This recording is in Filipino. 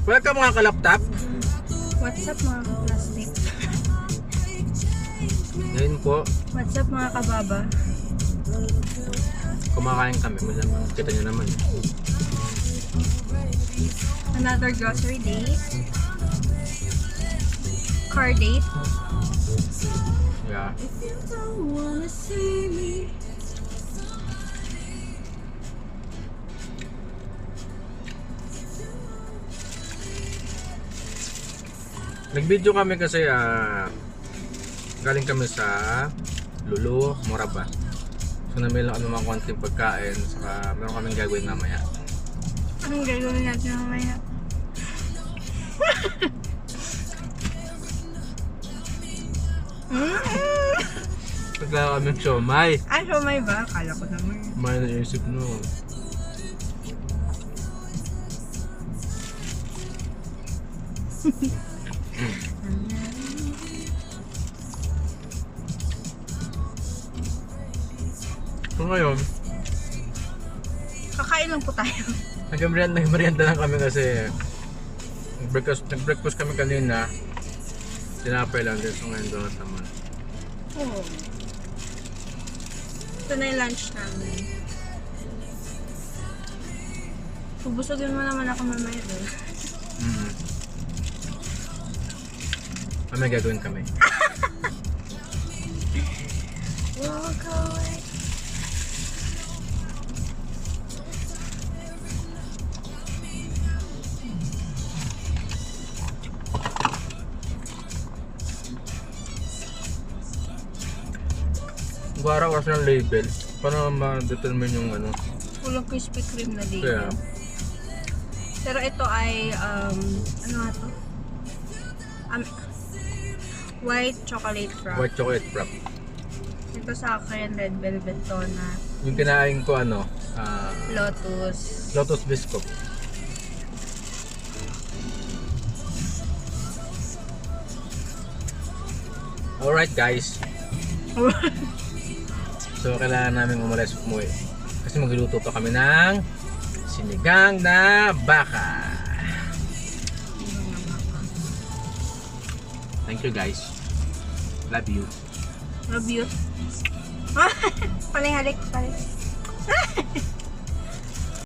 Wala ka mga kalaptop? What's up mga plastic? Ngayon po, What's up mga kababa? kumakain kami. Kita nyo naman. Another grocery date. Car date. Yeah. Nag-video kami kasi galing kami sa Lulu, Moraba. So namili lang kami mga konting pagkain, saka meron kaming gagawin mamaya. Anong gagawin natin mamaya? Pagkala kami siomay. Ay, siomay ba? Akala ko naman. May naisip no. So ngayon, Kakain lang po tayo. nag-merienda lang kami kasi nag-breakfast kami kanina. Tinapay lang din. So ngayon donut naman. Oo. Ito na yung lunch namin. Pubusogin mo naman ako mamaya doon. May gagawin kami. Walk away. Kung araw ng label, paano ma-determine yung ano? Walang Krispy Kreme na dito. Kaya, Pero ito ay, ano nga to? White chocolate frap. white chocolate frap. Ito sa akin, red velvet donut. Yung kinain ko ano, Lotus. Lotus Biscuit. Alright guys. So kailangan namin umuwi. Kasi magluluto pa kami ng sinigang na baka. Thank you guys. Love you. Love you. Palihalik.